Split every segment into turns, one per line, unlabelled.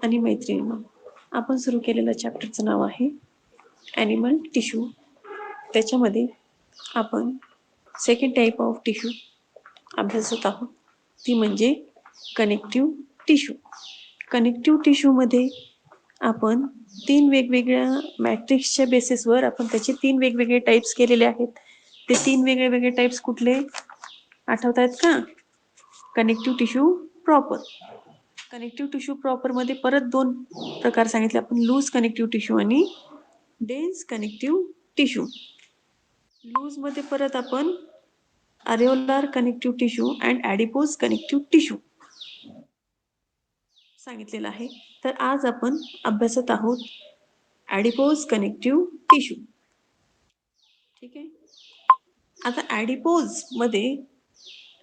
आणि मैत्रिणींनो, आपण सुरू केलेल्या चॅप्टरचं नाव आहे ॲनिमल टिश्यू. त्याच्यामध्ये आपण सेकंड टाईप ऑफ टिश्यू अभ्यासत आहोत, ती म्हणजे कनेक्टिव्ह टिश्यू. कनेक्टिव्ह टिश्यूमध्ये आपण 3 वेगवेगळ्या मॅट्रिक्सच्या बेसिसवर आपण त्याचे 3 वेगवेगळे टाईप्स केलेले आहेत. ते 3 वेगळे टाईप्स कुठले आठवतायत का? Connective tissue proper. Connective tissue proper मध्ये परत 2 प्रकार सांगितले आपण, लूज कनेक्टिव्ह टिश्यू आणि डेन्स कनेक्टिव्ह टिश्यू. लूज मध्ये परत आपण areolar connective tissue and adipose connective tissue सांगितलेलं आहे. तर आज आपण अभ्यासत आहोत ॲडिपोज कनेक्टिव्ह टिश्यू. ठीक आहे. आता ॲडिपोज मध्ये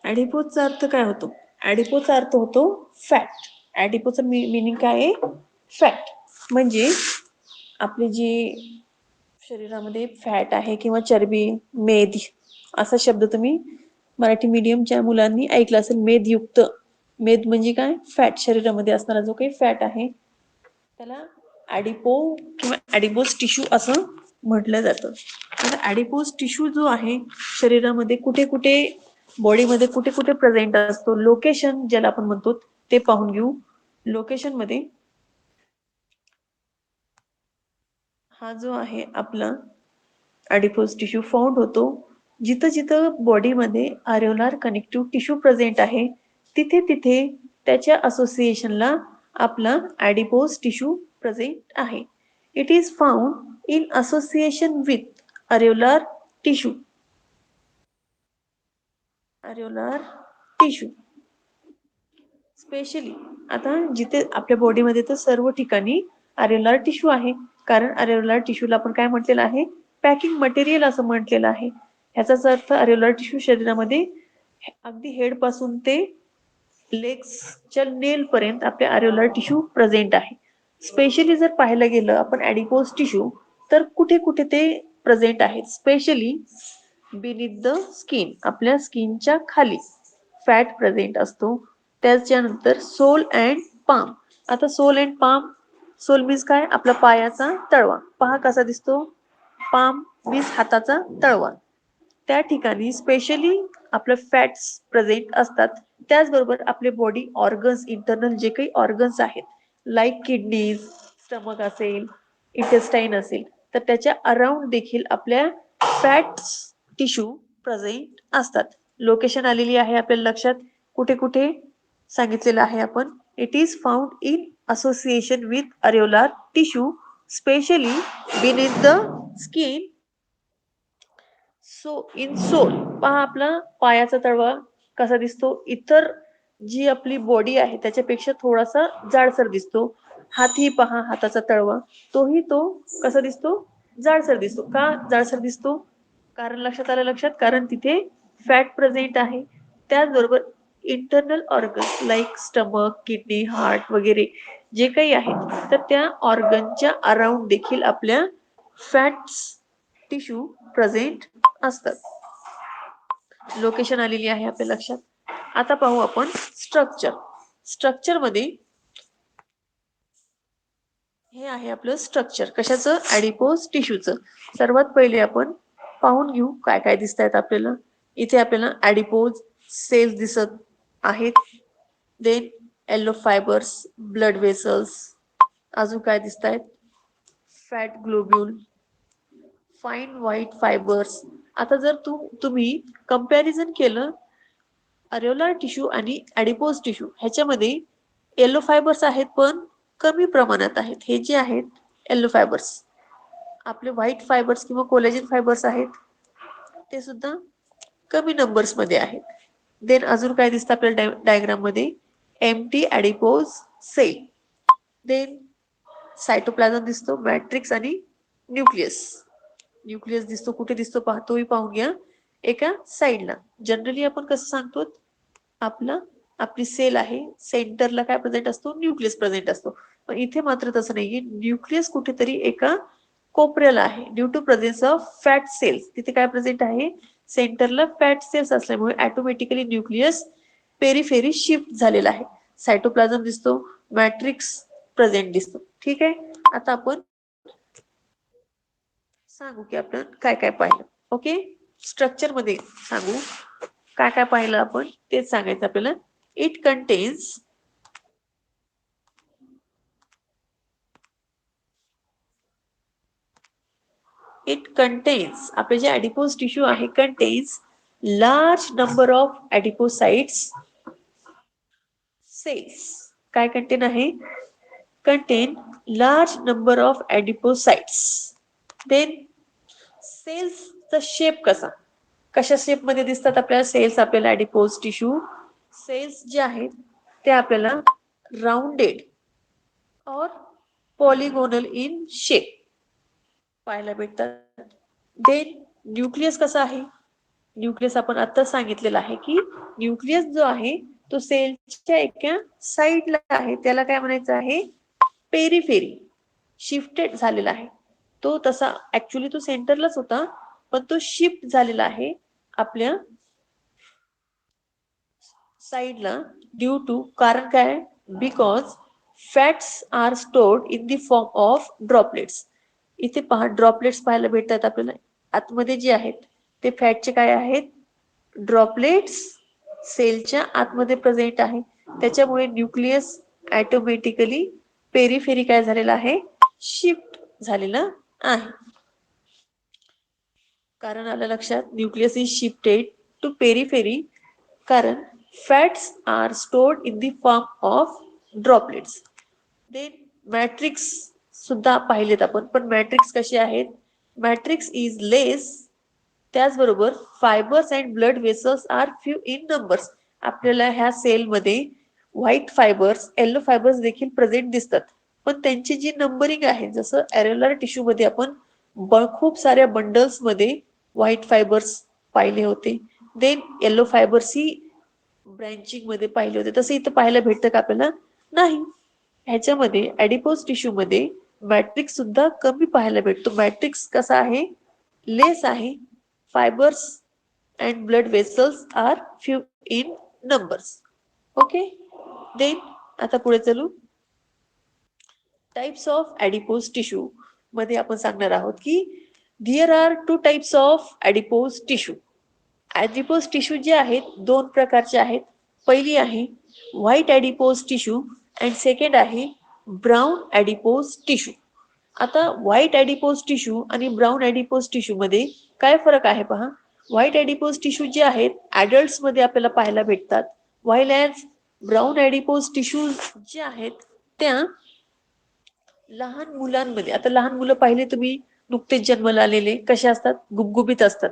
ॲडिपोजचा अर्थ काय होतो? ॲडिपोजचा अर्थ होतो फॅट. ॲडिपोजचा मीनिंग काय आहे? फॅट. म्हणजे आपली जी शरीरामध्ये फॅट आहे किंवा चरबी, मेद असा शब्द तुम्ही मराठी मीडियमच्या मुलांनी ऐकला असेल. मेदयुक्त. मेद म्हणजे काय? फॅट. शरीरामध्ये असणारा जो काही फॅट आहे त्याला ॲडिपो किंवा ॲडिपोज टिश्यू असं म्हटलं जातं. आता ॲडिपोज टिश्यू जो आहे शरीरामध्ये कुठे कुठे, बॉडीमध्ये कुठे कुठे प्रेझेंट असतो, लोकेशन ज्याला आपण म्हणतो ते पाहून घेऊ. लोकेशन मध्ये हा जो आहे आपला ॲडिपोज टिश्यू फाउंड होतो जिथं जिथं बॉडीमध्ये अरेओलार कनेक्टिव्ह टिश्यू प्रेझेंट आहे तिथे तिथे त्याच्या असोसिएशनला आपला ॲडिपोज टिश्यू प्रेझेंट आहे. It is found in association with areolar tissue. Areolar tissue specially आता जिथे आपल्या बॉडीमध्ये तर सर्व ठिकाणी अरेओलार टिश्यू आहे, कारण अरेओलार टिश्यूला आपण काय म्हटलेलं आहे? पॅकिंग मटेरियल असं म्हटलेलं आहे. ह्याचाच अर्थ अरेओलार टिश्यू शरीरामध्ये अगदी हेड पासून ते लेग्सच्या नेल पर्यंत आपल्या अरेओलार टिश्यू प्रेझेंट आहे. स्पेशली जर पाहायला गेलं आपण ॲडिपोज टिश्यू तर कुठे कुठे ते प्रेझेंट आहेत? स्पेशली बिनिथ द स्किन, आपल्या स्किनच्या खाली फॅट प्रेझेंट असतो. त्याच्यानंतर सोल अँड पाम. आता sole and palm, sole means काय? आपला पायाचा तळवा. पहा कसा दिसतो? पाम मीन्स हाताचा तळवा. त्या ठिकाणी स्पेशली आपले फॅट्स प्रेझेंट असतात. त्याचबरोबर आपले बॉडी ऑर्गन्स, इंटरनल जे काही ऑर्गन्स आहेत लाईक किडनीज, स्टमक असेल, इंटेस्टाईन असेल, तर त्याच्या अराउंड देखील आपल्या फॅट्स टिश्यू प्रेझेंट असतात. लोकेशन आलेली आहे आपल्या लक्षात. कुठे कुठे सांगितलेलं आहे आपण? It is found in association with areolar tissue specially beneath the skin. In sole. पहा आपला पायाचा तळवा कसा दिसतो? इतर जी आपली बॉडी आहे त्याच्यापेक्षा थोडासा जाडसर दिसतो. हातही पहा, हाताचा तळवा तोही तो कसा दिसतो? जाडसर दिसतो. का जाडसर दिसतो? कारण लक्षात आलं? लक्षात, कारण तिथे फॅट प्रेझेंट आहे. त्याचबरोबर internal organs like stomach, kidney, heart वगैरे जे काही आहेत तर त्या ऑर्गनच्या अराउंड देखील आपल्या फॅट्स टिश्यू प्रेझेंट असतात. लोकेशन आलेली आहे आपल्या लक्षात. आता पाहू आपण स्ट्रक्चर. स्ट्रक्चर मध्ये हे आहे आपलं स्ट्रक्चर. कशाचं? ॲडिपोज टिश्यूचं. सर्वात पहिले आपण पाहून घेऊ काय काय दिसत आहेत आपल्याला. इथे आपल्याला ॲडिपोज सेल्स दिसत आहेत. Then yellow fibres, blood vessels, अजून काय दिसत आहेत? Fat globule, fine white fibres. आता जर तुम्ही कंपॅरिझन केलं अरेओलार टिश्यू आणि ॲडिपोज टिश्यू, ह्याच्यामध्ये येलो फायबर्स आहेत पण कमी प्रमाणात आहेत. हे जे आहेत येलो फायबर्स, आपले व्हाईट फायबर्स किंवा कोलेजन फायबर्स आहेत ते सुद्धा कमी नंबर्स मध्ये आहेत. देन अजून काय दिसतं आपल्याला डायग्राम मध्ये? Empty adipose cell. Then cytoplasm दिसतो, मॅट्रिक्स आणि न्यूक्लियस. न्यूक्लियस दिसतो, कुठे दिसतो पाहतोही पाहून घ्या. एका साईडला. जनरली आपण कसं सांगतो? आपली सेल आहे, सेंटरला काय प्रेझेंट असतो? न्यूक्लियस प्रेझेंट असतो. पण इथे मात्र तसं नाहीये. न्यूक्लियस कुठेतरी एका कोपऱ्याला आहे. Due to presence of fat cells. तिथे काय प्रेझेंट आहे? सेंटरला फॅट सेल्स असल्यामुळे ऑटोमॅटिकली न्यूक्लियस पेरिफेरी शिफ्ट झालेला आहे. सायटोप्लाझम दिसतो, मॅट्रिक्स प्रेझेंट दिसतो. ठीक आहे, आता आपण सांगू की आपण काय काय पाहिलं. ओके, स्ट्रक्चर मध्ये सांगू काय काय पाहिलं आपण तेच सांगायचं आपल्याला. इट कंटेन्स आपले जे ऍडिपोज टिश्यू आहे contains large number of adipocytes cells. काय कंटेन आहे? Contain large number of adipocytes. Then सेल्सचा शेप कसा, कशा शेप मध्ये दिसतात आपल्याला सेल्स, आपल्याला ऍडिपोज टिश्यू सेल्स जे आहेत ते आपल्याला राउंडेड और पॉलिगोनल इन शेप पाहायला भेटतात. देन न्यूक्लियस कसा आहे? न्यूक्लियस आपण आता सांगितलेलं आहे की न्यूक्लियस जो आहे तो सेलच्या एका साइडला आहे, त्याला काय म्हणायचं आहे? पेरिफेरी. शिफ्टेड झालेला आहे तो, तसा ऍक्च्युली तो सेंटरलाच होता पण तो शिफ्ट झालेला आहे आपल्या साइडला ड्यू टू, कारण काय? Because fats are stored in the form of droplets. इथे पहा ड्रॉपलेट्स पाहायला भेटतात आपल्याला आतमध्ये जे आहेत ते फॅटचे काय आहेत? ड्रॉपलेट्स सेलच्या आतमध्ये प्रेझेंट आहे. त्याच्यामुळे न्यूक्लियस ऑटोमॅटिकली पेरिफेरी काय झालेला आहे? शिफ्ट झालेला आहे. कारण आलं लक्षात, nucleus is shifted to periphery कारण fats are stored in the form of droplets. Then matrix सुद्धा पाहिलेत आपण, पण मॅट्रिक्स कसे आहेत? Matrix is less. त्याचबरोबर fibres and blood vessels are few in numbers. आपल्याला ह्या सेलमध्ये व्हाईट फायबर्स, येलो फायबर्स देखील प्रेझेंट दिसतात, पण त्यांची जी नंबरिंग आहे, जसं ॲरेोलर टिश्यू मध्ये आपण खूप साऱ्या बंडल्स मध्ये व्हाईट फायबर्स पाहिले होते, देन येलो फायबर्स ही ब्रँचिंग मध्ये पाहिले होते, तसं इथं पाहायला भेटतं का आपल्याला? नाही. ह्याच्यामध्ये ऍडिपोज टिश्यू मध्ये मॅट्रिक्स सुद्धा कमी पाहायला भेटतो. मॅट्रिक्स कसा आहे? लेस आहे. Fibres and blood vessels are few in numbers. Okay, then आता पुढे चलू. टाइप्स ऑफ ऍडिपोज टिश्यू मध्ये आपण सांगणार आहोत की there are two types of adipose tissue. Adipose tissue जे आहेत दोन प्रकारचे आहेत. पहिली आहे white adipose tissue and second आहे ब्राऊन ऍडिपोज टिश्यू. आता व्हाईट ऍडिपोज टिश्यू आणि ब्राऊन ऍडिपोज टिश्यू मध्ये काय फरक आहे पहा. व्हाईट ऍडिपोज टिश्यू जे आहेत ऍडल्ट्स मध्ये आपल्याला पाहायला भेटतात, while as brown adipose tissue जे आहेत त्या लहान मुलांमध्ये. आता लहान मुलं पाहिले तुम्ही, नुकतेच जन्माला आलेले कसे असतात? गुबगुबीत असतात,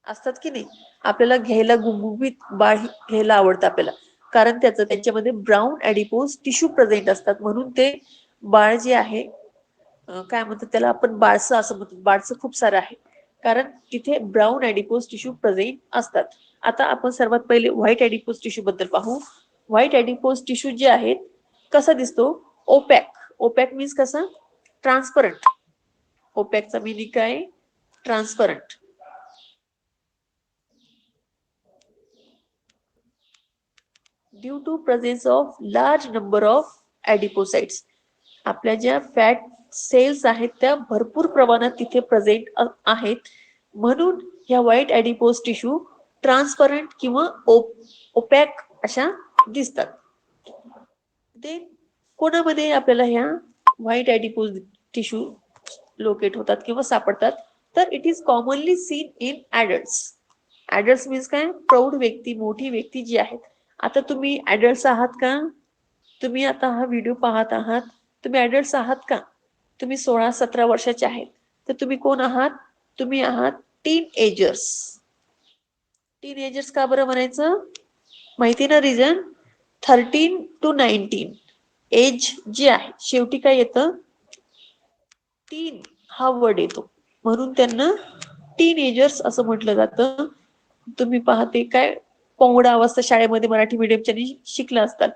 असतात की नाही? आपल्याला घ्यायला गुबगुबीत बाळ घ्यायला आवडतं आपल्याला, कारण त्यांच्यामध्ये ब्राऊन ऍडिपोज टिश्यू प्रेझेंट असतात, म्हणून ते बाळ जे आहे काय म्हणतात त्याला आपण? बाळसं असं म्हणतो. बाळसं खूप सारं आहे कारण तिथे ब्राऊन ऍडिपोज टिश्यू प्रेझेंट असतात. आता आपण सर्वात पहिले व्हाईट ऍडिपोज टिश्यू बद्दल पाहू. व्हाईट ऍडिपोज टिश्यू जे आहेत कसा दिसतो? ओपॅक. ओपॅक मीन्स कसा? ट्रान्सपरंट. ओपॅकचा मिनिंग काय? Transparent. Due to presence of large number of adipocytes. आपल्या ज्या फॅट सेल्स आहेत त्या भरपूर प्रमाणात तिथे प्रेझेंट आहेत, म्हणून ह्या व्हाईट ऍडिपोज टिश्यू ट्रान्सपरंट किंवा ओपॅक अशा दिसतात. ते कोणामध्ये आपल्याला ह्या व्हाईट ऍडिपोज टिश्यू लोकेट होतात किंवा सापडतात? तर it is commonly seen in adults. Adults means काय? प्रौढ व्यक्ती, मोठी व्यक्ती जी आहेत. आता तुम्ही ऍडल्ट्स आहात का? तुम्ही आता हा व्हिडिओ पाहत आहात, तुम्ही ऍडल्ट्स आहात का? तुम्ही 16-17 वर्षाचे आहेत, तर तुम्ही कोण आहात? तुम्ही आहात टीन एजर्स. टीन एजर्स का बरं म्हणायचं? माहिती ना रिझन? 13 to 19 एज जे आहे, शेवटी काय येतं? टीन हा वर्ड येतो, म्हणून त्यांना टीन एजर्स असं म्हटलं जातं. तुम्ही पाहते काय कोंगडा अवस्था शाळेमध्ये मराठी मीडियमच्या शिकला असतात,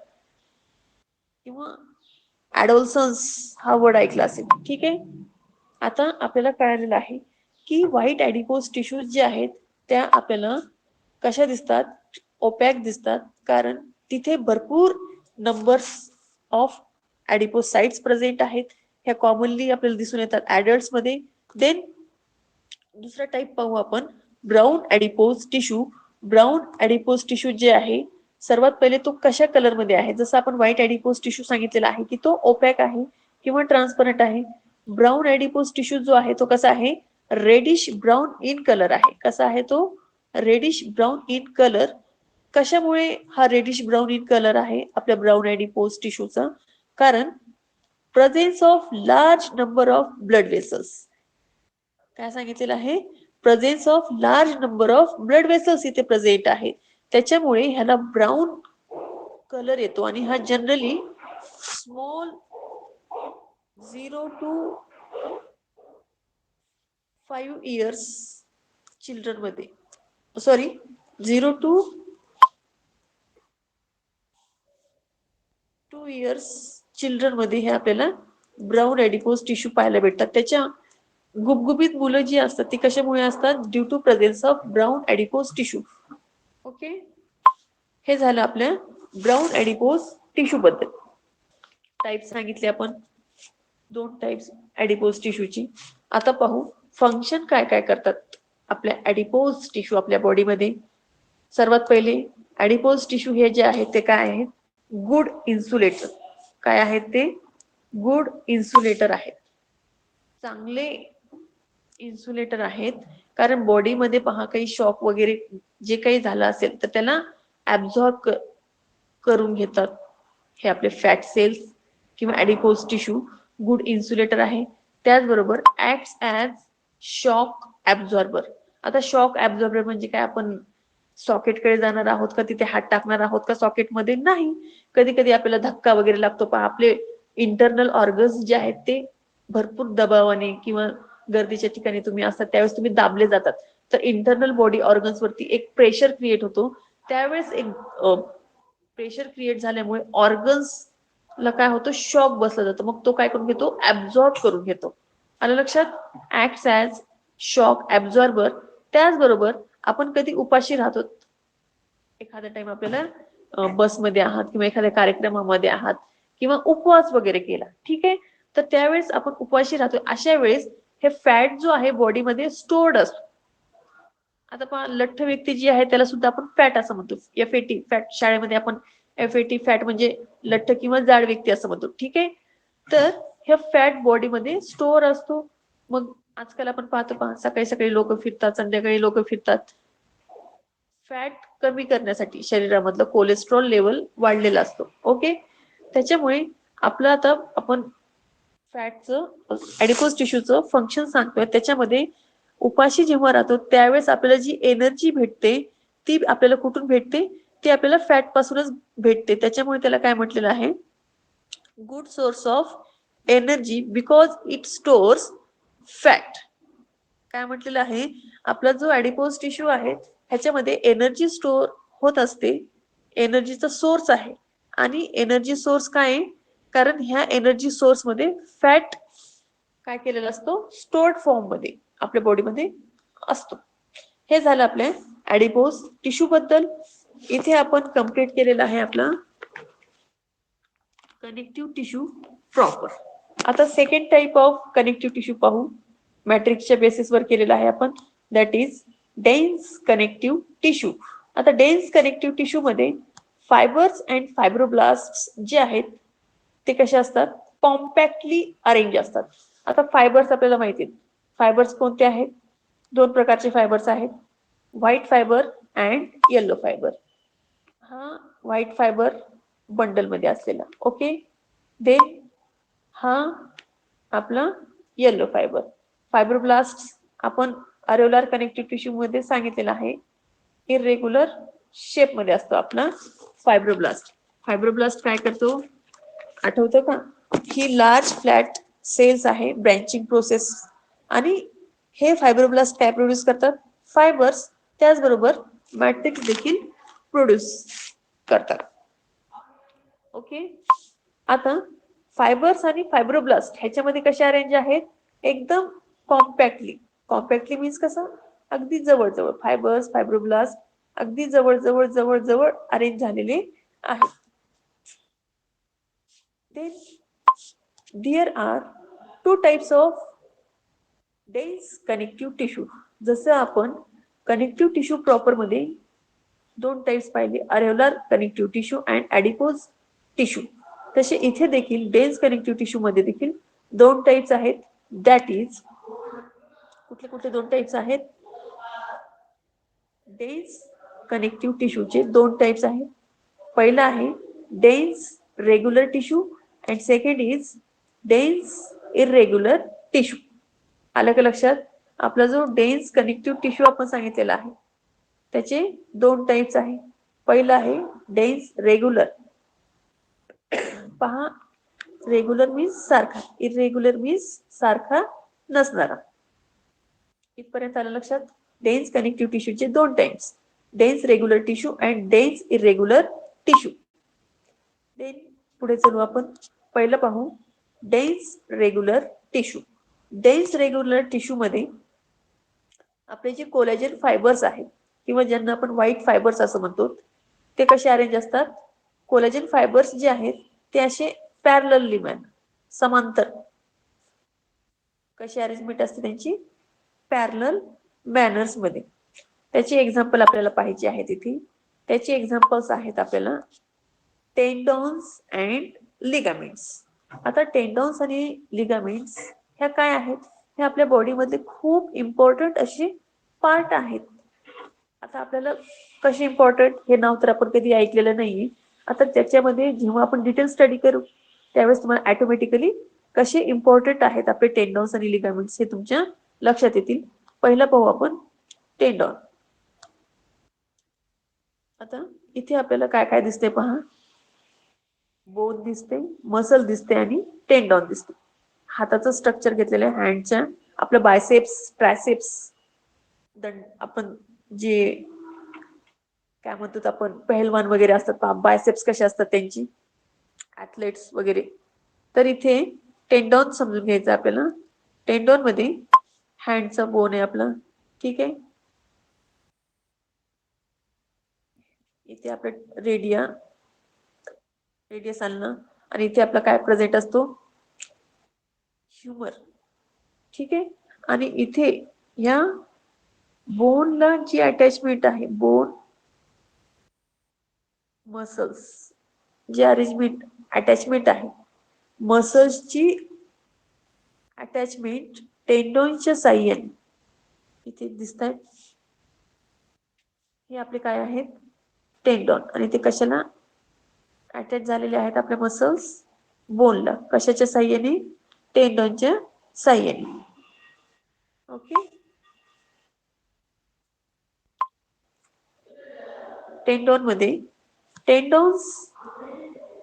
किंवा ऍडोल्सन्स हा वर्ड ऐकला असेल. ठीक आहे, आता आपल्याला कळालेलं आहे की व्हाईट ऍडिपोज टिश्यूज जे आहेत त्या आपल्याला कशा दिसतात? ओपॅक दिसतात, कारण तिथे भरपूर नंबर्स ऑफ ऍडिपोसाइट्स प्रेझेंट आहेत. ह्या कॉमनली आपल्याला दिसून येतात ऍडल्ट्स मध्ये. देन दुसरा टाईप पाहू आपण, brown adipose tissue. Brown adipose tissue जे आहे, सर्वात पहिले तो कशा कलर मध्ये आहे? जसं आपण व्हाईट ऍडिपोज टिश्यू सांगितलेला आहे की तो ओपॅक आहे किंवा ट्रान्सपरंट आहे. ब्राऊन ऍडिपोज टिश्यू जो आहे तो कसा आहे? रेडिश ब्राऊन इन कलर आहे. कसा आहे तो? Reddish brown in colour. कशामुळे हा रेडिश ब्राऊन इन कलर आहे आपल्या ब्राऊन ऍडिपोज टिश्यूचा? कारण presence of large number of blood vessels. काय सांगितलेलं आहे? Presence of large number of blood vessels इथे प्रेझेंट आहे, त्याच्यामुळे ह्याला ब्राऊन कलर येतो. आणि हा generally small 0 to 5 years children मध्ये, सॉरी 0 to 2 इयर्स चिल्ड्रन मध्ये हे आपल्याला ब्राऊन ऍडिपोज टिश्यू पाहायला भेटतात. त्याच्या गुबगुबीत मुलं जी असतात ती कशामुळे असतात? Due to presence of brown adipose tissue. Okay, हे झालं आपल्या ब्राऊन ऍडिपोज टिश्यू बद्दल. टाइप सांगितले आपण, 2 टाइप्स ऍडिपोज टिश्यूची. आता पाहू फंक्शन काय काय करतात आपल्या ऍडिपोज टिश्यू आपल्या बॉडीमध्ये. सर्वात पहिले ऍडिपोज टिश्यू हे जे आहेत ते काय आहेत? Good insulator. काय आहेत ते? गुड इन्सुलेटर आहेत. चांगले इन्सुलेटर आहेत, कारण बॉडीमध्ये पहा काही शॉक वगैरे जे काही झालं असेल तर त्याला ऍब्झॉर्ब करून घेतात हे आपले फॅट सेल्स किंवा ऍडिपोज टिश्यू. गुड इन्सुलेटर आहे. त्याचबरोबर ऍक्ट्स ऍज शॉक ऍब्झॉर्बर. आता शॉक ऍब्झॉर्बर म्हणजे काय? आपण सॉकेटकडे जाणार आहोत का तिथे हात टाकणार आहोत का सॉकेटमध्ये? नाही. कधी कधी आपल्याला धक्का वगैरे लागतो पहा, आपले इंटरनल ऑर्गन्स जे आहेत ते भरपूर दबावाने किंवा गर्दीच्या ठिकाणी तुम्ही असतात त्यावेळेस तुम्ही दाबले जातात, तर इंटरनल बॉडी ऑर्गन्स वरती एक प्रेशर क्रिएट होतो. त्यावेळेस एक प्रेशर क्रिएट झाल्यामुळे ऑर्गन्स ला काय होतं? शॉक बसला जातो. मग तो काय करून घेतो? ऍब्झॉर्ब करून घेतो. आलं लक्षात? Acts as shock absorber. त्याचबरोबर आपण कधी उपाशी राहतो, एखादा टाइम आपल्याला बसमध्ये आहात किंवा एखाद्या कार्यक्रमामध्ये आहात किंवा उपवास वगैरे केला, ठीक आहे, तर त्यावेळेस आपण उपाशी राहतो. अशा वेळेस हे फॅट जो आहे बॉडीमध्ये स्टोर्ड असतो. आता पहा, लठ्ठ व्यक्ती जी आहे त्याला सुद्धा आपण फॅट असं म्हणतो. FAT fat. शाळेमध्ये आपण FAT फॅट म्हणजे लठ्ठ किंवा जाड व्यक्ती असं म्हणतो, ठीक आहे. तर हे फॅट बॉडीमध्ये स्टोअर असतो. मग आजकाल आपण पाहतो पहा, सकाळी सकाळी लोक फिरतात, संध्याकाळी लोक फिरतात. फॅट कमी करण्यासाठी शरीरामधलं कोलेस्ट्रॉल लेवल वाढलेला असतो. ओके, त्याच्यामुळे आपलं आता आपण फॅटचं ऍडिपोज टिश्यूचं फंक्शन सांगतोय. त्याच्यामध्ये उपाशी जेव्हा राहतो त्यावेळेस आपल्याला जी एनर्जी भेटते ती आपल्याला कुठून भेटते? ती आपल्याला फॅट पासूनच भेटते. त्याच्यामुळे त्याला काय म्हटलेलं आहे? Good source of energy because it stores fat. काय म्हटलेलं आहे? आपला जो ऍडिपोज टिश्यू आहे ह्याच्यामध्ये एनर्जी स्टोअर होत असते. एनर्जीचा सोर्स आहे. आणि एनर्जी सोर्स काय आहे? कारण ह्या एनर्जी सोर्स मध्ये फॅट काय केलेला असतो? स्टोर्ड फॉर्म मध्ये आपल्या बॉडीमध्ये असतो. हे झालं आपल्या ऍडिपोज टिश्यू बद्दल. इथे आपण कंप्लीट केलेला आहे आपला कनेक्टिव्ह टिश्यू प्रॉपर. आता second type of connective tissue पाहू. मॅट्रिक्सच्या बेसिसवर केलेला आहे आपण. That is dense connective tissue. आता डेन्स कनेक्टिव्ह टिश्यू मध्ये फायबर्स अँड फायब्रोब्लास्ट जे आहेत ते कसे असतात? कॉम्पॅक्टली अरेंज असतात. आता फायबर्स आपल्याला माहिती आहेत. फायबर्स कोणते आहेत? 2 प्रकारचे फायबर्स आहेत, white fibre and yellow fibre. हा व्हाईट फायबर बंडल मध्ये असलेला. ओके, देन हा आपला येलो फायबर. फायब्रोब्लास्ट आपण अरेोलार कनेक्टिव्ह टिश्यू मध्ये सांगितलेलं आहे, इरेग्युलर शेप मध्ये असतो आपला फायब्रोब्लास्ट. फायब्रोब्लास्ट काय करतो आठवतं का? ही लार्ज फ्लॅट सेल्स आहे, ब्रँचिंग प्रोसेस. आणि हे फायब्रोब्लास्ट काय प्रोड्यूस करतात? फायबर्स. त्याचबरोबर मॅट्रिक्स देखील प्रोड्यूस करतात. ओके, आता फायबर्स आणि फायब्रोब्लास्ट ह्याच्यामध्ये कशा अरेंज आहेत? एकदम कॉम्पॅक्टली. कॉम्पॅक्टली मीन्स कसं? अगदी जवळ फायबर्स फायब्रोब्लास्ट अगदी जवळ अरेंज झालेले आहेत. There are two types of dense connective tissue. जसं आपण कनेक्टिव्ह टिश्यू प्रॉपर मध्ये दोन टाइप्स पाहिले, अरेव्हुलर कनेक्टिव्ह टिश्यू अँड ॲडिपोज टिश्यू. तसे इथे देखील डेन्स कनेक्टिव्ह टिश्यू मध्ये देखील दोन टाइप्स आहेत. दॅट इज कुठले कुठले दोन टाइप्स आहेत? डेन्स कनेक्टिव्ह टिश्यूचे दोन टाइप्स आहेत. पहिला आहे dense regular tissue and second is dense irregular tissue. आलं का लक्षात? आपला जो डेन्स कनेक्टिव्ह टिश्यू आपण सांगितलेला आहे त्याचे दोन टाइप्स आहे. पहिला आहे डेन्स रेग्युलर. पहा, रेग्युलर मीन्स सारखा, इरेग्युलर मीन्स सारखा नसणारा. इथपर्यंत आलं लक्षात? डेन्स कनेक्टिव्ह टिश्यूचे दोन types, dense regular tissue and dense irregular tissue. Then पुढे चलू आपण. पहिलं पाहू dense regular tissue. Dense regular tissue मध्ये आपले जे कोलॅजन फायबर्स आहेत किंवा ज्यांना आपण व्हाईट फायबर्स असं म्हणतो ते कसे अरेंज असतात? कोलॅजन फायबर्स जे आहेत ते असे पॅरलली समांतर कशी अरेंजमेंट असते त्यांची? पॅरलल मॅनर्स मध्ये. त्याची एक्झाम्पल आपल्याला पाहिजे आहे तिथे. त्याची एक्झाम्पल्स आहेत आपल्याला टेंडॉन्स अँड लिगामेंट्स. आता टेंडॉन्स आणि लिगामेंट्स ह्या काय आहेत? हे आपल्या बॉडीमधले खूप इम्पॉर्टंट असे पार्ट आहेत. आता आपल्याला कसे इम्पॉर्टंट हे नाव तर आपण कधी ऐकलेलं नाहीये. आता त्याच्यामध्ये जेव्हा आपण डिटेल स्टडी करू त्यावेळेस तुम्हाला ऑटोमॅटिकली कसे इम्पॉर्टंट आहेत आपले टेंडॉन्स आणि लिगामेंट्स हे तुमच्या लक्षात येतील. पहिलं पाहू आपण टेंडॉन. आता इथे आपल्याला काय काय दिसते पहा. बोन दिसते, मसल दिसते आणि टेंडॉन दिसते. हाताचं स्ट्रक्चर घेतलेलं आहे हँडच्या. आपलं बायसेप्स, ट्रायसेप्स, आपण जे काय म्हणतो आपण पहलवान वगैरे असतात पहा, बायसेप्स कसे असतात त्यांची, ऍथलेट्स वगैरे. तर इथे टेंडॉन समजून घ्यायचं आपल्याला. टेंडॉन मध्ये हँडचा बोन आहे आपला, ठीक आहे. इथे आपलं रेडियस आलं आणि इथे आपला काय प्रेझेंट असतो? ह्युमर, ठीक आहे. आणि इथे या बोनला जी अटॅचमेंट आहे, बोन मसल्स जी अटॅचमेंट आहे, मसल्सची अटॅचमेंट टेंडॉनच्या साह्याने इथे दिसत आहेत. हे आपले काय आहेत? टेंडॉन. आणि ते कशाला अटॅच झालेले आहेत? आपल्या मसल्स बोनला. कशाच्या साह्याने? टेंडॉनच्या साह्याने. ओके. टेंडॉन मध्ये tendons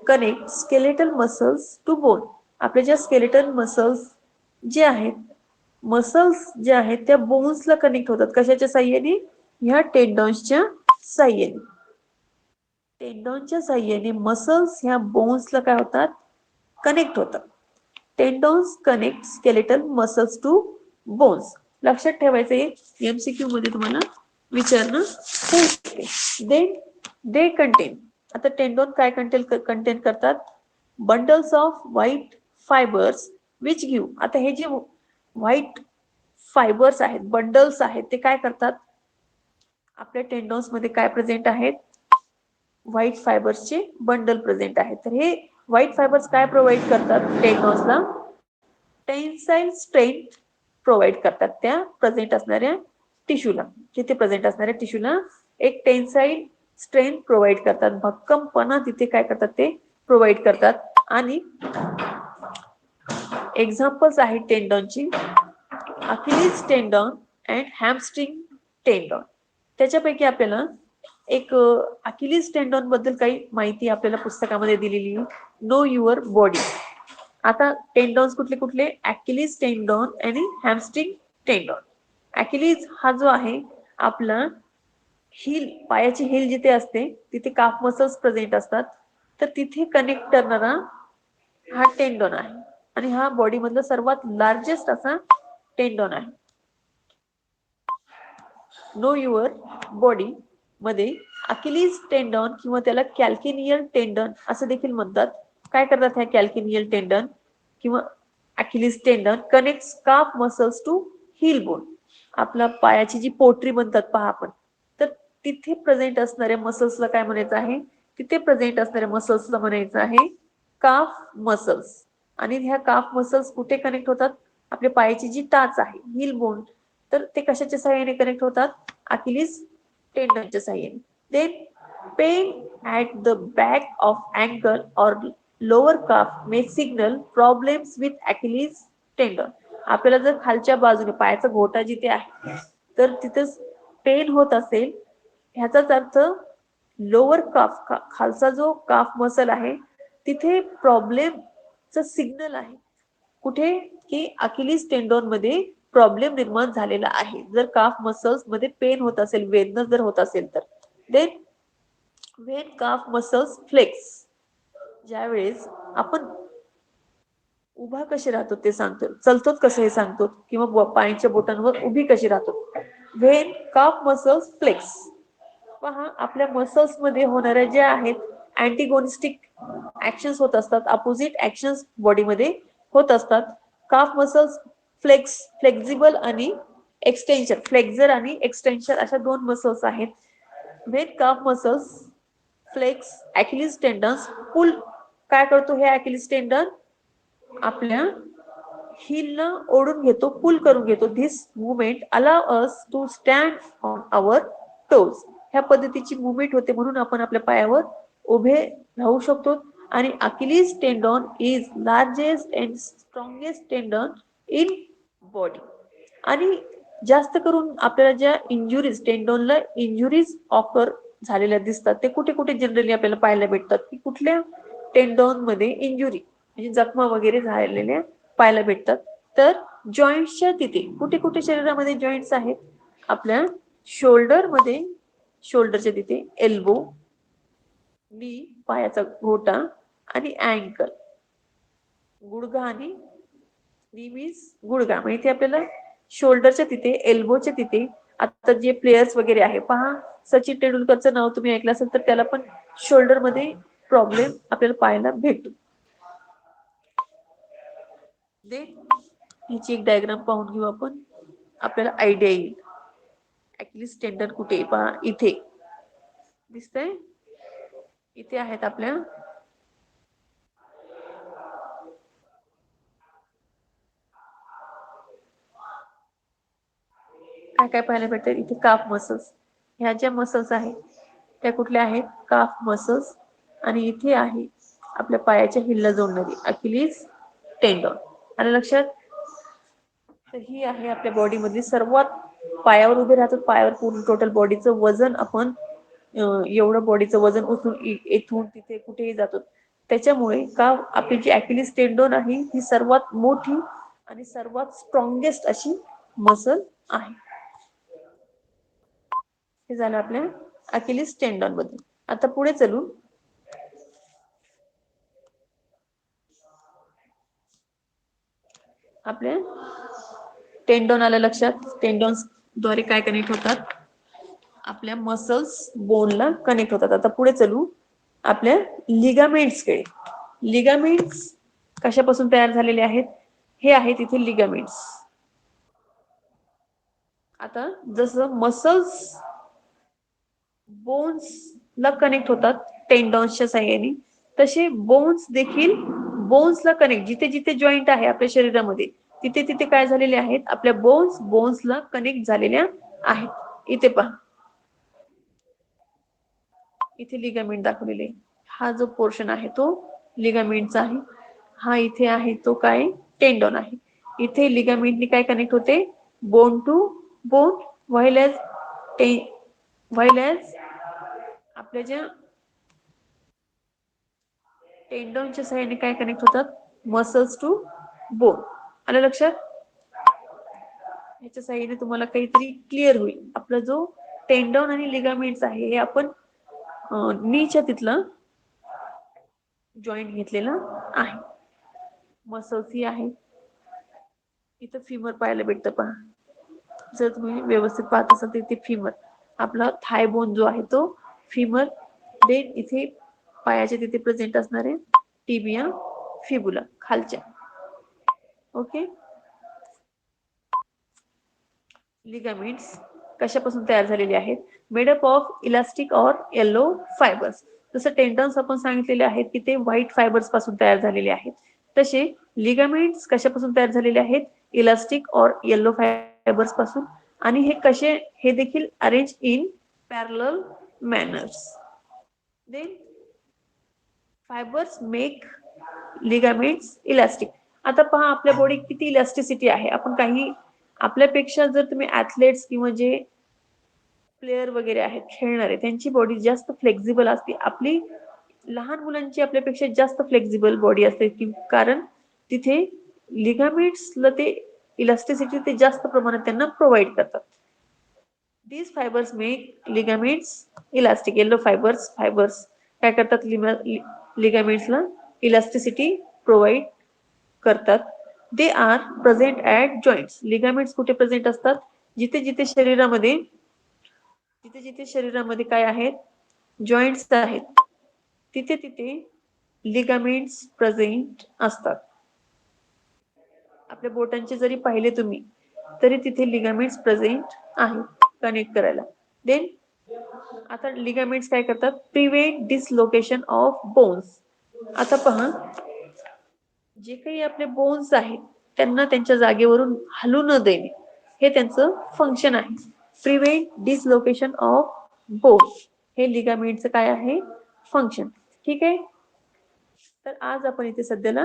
connect skeletal muscles to bone. आपल्या ज्या स्केलेटल मसल्स जे आहेत, मसल्स जे आहेत त्या बोन्सला कनेक्ट होतात. कशाच्या साह्याने? ह्या टेंडॉन्सच्या साह्याने. टेंडॉनच्या साह्याने मसल्स ह्या बोन्सला काय होतात? कनेक्ट होतात. Tendons connect skeletal muscles to bones. लक्षात ठेवायचे, एमसीक्यू मध्ये तुम्हाला विचारणं होऊ शकते. They contain. आता टेंडॉन काय कंटेन करतात? Bundles of white fibres which give. आता हे जे व्हाईट फायबर्स आहेत, बंडल्स आहेत, ते काय करतात? आपल्या टेंडॉन्स मध्ये काय प्रेझेंट आहेत? व्हाईट फायबर्सचे बंडल प्रेझेंट आहेत. तर हे व्हाईट फायबर्स काय प्रोव्हाइड करतात टेंडॉन्सला? टेन्साइल स्ट्रेंथ प्रोव्हाइड करतात त्या प्रेझेंट असणाऱ्या टिश्यूला. तिथे प्रेझेंट असणाऱ्या टिश्यूला एक टेन्साइल स्ट्रेंथ प्रोव्हाइड करतात. भक्कमपणा तिथे काय करतात? ते प्रोव्हाइड करतात. आणि एक्झाम्पल्स आहेत टेंडॉनची Achilles tendon and hamstring tendon. त्याच्यापैकी आपल्याला एक अकिलीज टेंडॉन बद्दल काही माहिती आपल्याला पुस्तकामध्ये दिलेली आहे, नो युअर बॉडी. आता टेंडॉन्स कुठले कुठले? अकिलीज टेंडॉन आणि हॅमस्ट्रिंग टेंडॉन. अकिलीज हा जो आहे आपला हील, पायाची हील जिथे असते तिथे काफ मसल्स प्रेझेंट असतात. तर तिथे कनेक्ट करणारा हा टेंडॉन आहे आणि हा बॉडी मधला सर्वात लार्जेस्ट असा टेंडॉन आहे. नो युअर बॉडी मध्ये अकिलीज टेंडॉन किंवा त्याला कॅल्किनियल टेंडन असं देखील म्हणतात. काय करतात ह्या कॅल्किनियल टेंडन? किंवा Achilles tendon connects calf muscles to heel bone. आपला पायाची जी पोटरी म्हणतात पहा आपण, तर तिथे प्रेझेंट असणाऱ्या मसल्सला काय म्हणायचं आहे, तिथे प्रेझेंट असणाऱ्या मसल्सला म्हणायचं आहे काफ मसल्स. आणि ह्या काफ मसल्स कुठे कनेक्ट होतात, आपल्या पायाची जी टाच आहे हील बोन, तर ते कशाच्या सहाय्याने कनेक्ट होतात, अॅकिलिस टेंडनच्या सहाय्याने. Then pain at the back of ankle or lower calf may signal problems with Achilles tendon. आपल्याला जर खालच्या बाजूने पायाचा घोटा जिथे आहे तर तिथे पेन होत असेल, ह्याचाच अर्थ लोअर काफ, खालचा जो काफ मसल आहे तिथे प्रॉब्लेमचा सिग्नल आहे. कुठे, की अकिलीस टेंडॉन मध्ये प्रॉब्लेम निर्माण झालेला आहे. जर काफ मसल्स मध्ये पेन होत असेल, वेदना जर होत असेल तर. Then when calf muscles flex, ज्यावेळेस आपण उभा कसे राहतो ते सांगतो, चलतो कसं हे सांगतो, किंवा पायाच्या बोटांवर उभी कशी राहतो. व्हेन काफ मसल्स फ्लेक्स, पहा आपल्या मसल्स मध्ये होणाऱ्या ज्या आहेत अँटीगोनिस्टिक ऍक्शन्स होत असतात, अपोजिट ऍक्शन्स बॉडीमध्ये होत असतात. काफ मसल्स फ्लेक्स, फ्लेक्झिबल आणि एक्सटेन्शन, फ्लेक्झर आणि एक्सटेन्शन अशा दोन मसल्स आहेत. When calf muscles flex Achilles tendons pull, काय करतो हे अॅकिलिस टेंडन, आपल्या हिलला ओढून घेतो, पुल करून घेतो. This movement allow us to stand on our toes, ह्या पद्धतीची मुवमेंट होते म्हणून आपण आपल्या पायावर उभे राहू शकतो. आणि Achilles tendon is largest and strongest tendon in body. आणि जास्त करून आपल्याला ज्या इंजुरीज, टेंडॉनला इंजुरीज ऑकर झालेल्या दिसतात, ते कुठे कुठे जनरली आपल्याला पाहायला भेटतात, की कुठल्या टेंडॉन मध्ये इंजुरी म्हणजे जखमा वगैरे झालेल्या पाहायला भेटतात. तर जॉईंटच्या तिथे कुठे कुठे शरीरामध्ये जॉईंट्स आहेत, आपल्या शोल्डर मध्ये, शोल्डरच्या तिथे एल्बो, नी पायाचा घोटा आणि अँकल, गुडघा आणि नी मीन्स गुडघा, म्हणजे इथे आपल्याला शोल्डरच्या तिथे, एल्बोच्या तिथे. आता जे प्लेयर्स वगैरे आहे पहा, सचिन तेंडुलकरचं नाव तुम्ही ऐकलं असेल, तर त्याला पण शोल्डर मध्ये प्रॉब्लेम आपल्याला पाहायला भेटतो. ह्याची एक डायग्राम पाहून घेऊ आपण, आपल्याला आयडिया येईल. अॅकिलिस टेंडन कुठे पहा, इथे दिसतंय, इथे आहेत आपल्या काय काय पाहायला भेटतात इथे, काफ मसल्स. ह्या ज्या मसल्स आहेत त्या कुठल्या आहेत, काफ मसल्स. आणि इथे आहे आपल्या पायाच्या हिलला जोडणारी अकिलीस टेंडॉन. आणि लक्षात, तर ही आहे आपल्या बॉडी मधली सर्वात, पायावर उभे राहतात, पायावर पूर्ण टोटल बॉडीचं वजन आपण एवढं बॉडीचं वजन उचलून इथून तिथे कुठेही जातो. त्याच्यामुळे का आपली जी अॅकिलिस टेंडॉन आहे ही सर्वात मोठी आणि सर्वात स्ट्रॉंगेस्ट अशी मसल आहे. हे झालं आपल्या अॅकिलिस टेंडॉन बद्दल. आता पुढे चलू, आपल्या टेंडॉन आलं लक्षात, टेंडॉन्स द्वारे काय कनेक्ट होतात, आपल्या मसल्स बोनला कनेक्ट होतात. आता पुढे चलू आपल्या लिगामेंट्सकडे. लिगामेंट्स कशापासून तयार झालेले आहेत, हे आहेत इथे लिगामेंट्स. आता जसं मसल्स बोन्सला कनेक्ट होतात टेंडॉन्सच्या साहाय्याने, तसे बोन्स देखील बोन्सला कनेक्ट, जिथे जिथे जॉईंट आहे आपल्या शरीरामध्ये तिथे तिथे काय झालेले आहेत, आपल्या बोन्सला कनेक्ट झालेल्या आहेत. इथे पहा, इथे लिगामेंट दाखवलेले, हा जो पोर्शन आहे तो लिगामेंटचा आहे. हा इथे आहे तो काय, टेंडॉन आहे. इथे लिगामेंटनी काय कनेक्ट होते, बोन टू बोन, व्हायलॅज आपल्या ज्या टेंडॉनच्या सहाय्याने काय कनेक्ट होतात, मसल्स टू बोन. आलं लक्षात, ह्याच्या सहाय्याने तुम्हाला काहीतरी क्लिअर होईल. आपला जो टेंडॉन आणि लिगामेंट्स आहे हे आपण नीच्या तिथलं जॉईंट घेतलेला आहे. मसल्स ही आहे, इथं फिमर पाहायला भेटतं पहा, जर तुम्ही व्यवस्थित पाहत असाल तर इथे फिमर, आपला थाय बोन जो आहे तो फिमर. देन इथे पायाच्या तिथे प्रेझेंट असणारे टिबिया फिबुला खालच्या. ओके. लिगामेंट्स कशापासून तयार झालेले आहेत? Made up of elastic or yellow fibres. जसं टेंडन्स आपण सांगितलेले आहेत की ते व्हाईट फायबर्स पासून तयार झालेले आहेत, तसे लिगामेंट्स कशापासून तयार झालेले आहेत? इलास्टिक ऑर येलो फायबर्स पासून. आणि हे कसे, हे देखील arrange in parallel manners. Then fibres make ligaments elastic. आता पहा आपल्या बॉडी किती इलास्टिसिटी आहे. आपण काही आपल्यापेक्षा जर तुम्ही ऍथलेट्स किंवा जे प्लेयर वगैरे आहेत खेळणारे त्यांची बॉडी जास्त फ्लेक्झिबल असते. आपली लहान मुलांची आपल्यापेक्षा जास्त फ्लेक्झिबल बॉडी असते कारण तिथे लिगामेंट्सला ते इलास्टिसिटी ते जास्त प्रमाणात त्यांना प्रोव्हाइड करतात. These fibers make ligaments elastic. Yellow fibers काय करतात? लिगामेंट्सला इलास्टिसिटी प्रोव्हाइड करतात. They are present at joints. Ligaments कुठे प्रेझेंट असतात? जिथे जिथे शरीरामध्ये काय आहेत? जॉईंट्स आहेत, तिथे तिथे लिगामेंट्स प्रेझेंट असतात. आपल्या बोटांचे जरी पाहिले तुम्ही तरी तिथे लिगामेंट्स प्रेझेंट आहेत कनेक्ट करायला. देन आता लिगामेंट्स काय करतात? Prevent dislocation of bones. आता पहा, जे काही आपले बोन्स आहेत त्यांना त्यांच्या जागेवरून हलू न देणे हे त्यांचं फंक्शन आहे. प्रिव्हेंट डिसलोकेशन ऑफ बोन्स हे लिगामेंटचं काय आहे? फंक्शन. ठीक आहे. तर आज आपण इथे सध्याला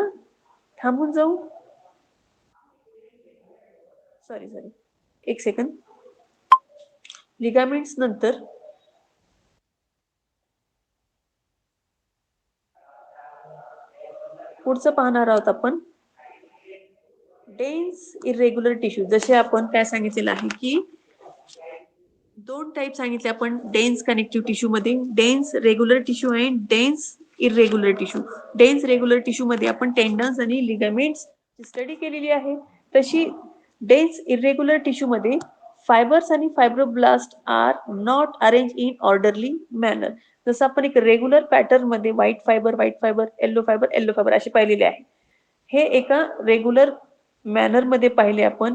थांबून जाऊ. सॉरी एक सेकंड. लिगामेंट्स नंतर पुढचं पाहणार आहोत आपण डेन्स इरेग्युलर टिश्यू. जसे आपण काय सांगितलेलं आहे की दोन टाइप सांगितले आपण डेन्स कनेक्टिव्ह टिश्यू मध्ये, डेन्स रेग्युलर टिश्यू आणि dense irregular tissue. Dense regular tissue मध्ये आपण टेंडन्स आणि लिगामेंट्स स्टडी केलेली आहे. तशी डेन्स इरेग्युलर टिश्यू मध्ये फायबर्स आणि fibroblast are not arrange in orderly manner. जसं आपण एक रेग्युलर पॅटर्न मध्ये व्हाईट फायबर, येलो फायबर असे पाहिलेले आहे. हे एका रेग्युलर मॅनर मध्ये पाहिले आपण,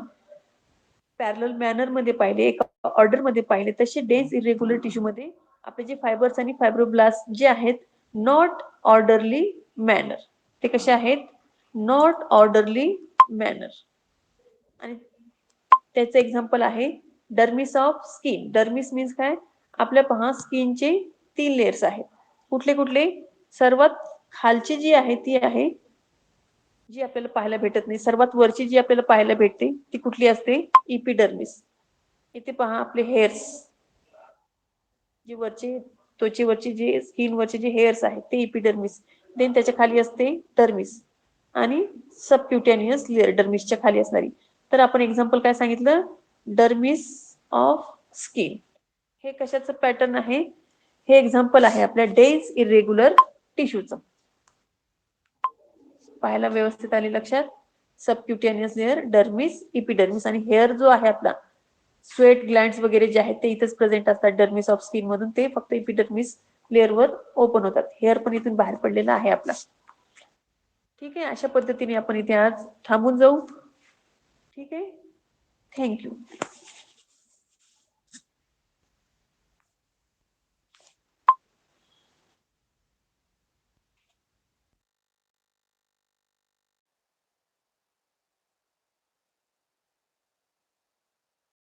पॅरलल मॅनर मध्ये पाहिले, एका ऑर्डर मध्ये पाहिले. तसे डेन्स इरेग्युलर टिश्यू मध्ये आपले जे फायबर्स आणि फायब्रोब्लास्ट जे आहेत नॉट ऑर्डरली मॅनर. ते कसे आहेत? Not orderly manner. आणि त्याचं एक्झाम्पल आहे dermis of skin. Dermis means काय? आपल्या पहा स्किनचे 3 लेयर्स आहेत. कुठले कुठले? सर्वात खालची जी आहे ती आहे जी आपल्याला पाहायला भेटत नाही. सर्वात वरची जी आपल्याला पाहायला भेटते ती कुठली असते? इपिडर्मिस. इथे पहा आपले हेअर्स, जे वरचे त्वचेवरची जे स्किन वरचे जे हेअर्स आहेत ते इपिडर्मिस. देन त्याच्या खाली असते डर्मिस आणि सबक्युटेनियस लेअर डर्मिसच्या खाली असणारी. तर आपण एक्झाम्पल काय सांगितलं? Dermis of skin. हे कशाचं पॅटर्न आहे? हे एक्झाम्पल आहे आपल्या डेन्स इरेग्युलर टिश्यूचं. पाहायला व्यवस्थित आले लक्षात? सबक्युटेनियस लेअर, डर्मिस, इपिडर्मिस. आणि हेअर जो आहे आपला स्वेट ग्लँड्स वगैरे जे आहेत ते इथेच प्रेझेंट असतात डर्मिस ऑफ स्किन मधून. ते फक्त इपिडर्मिस लेअरवर ओपन होतात. हेअर पण इथून बाहेर पडलेला आहे आपला. ठीक आहे. अशा पद्धतीने आपण इथे आज थांबून जाऊ. ठीक आहे. थँक्यू.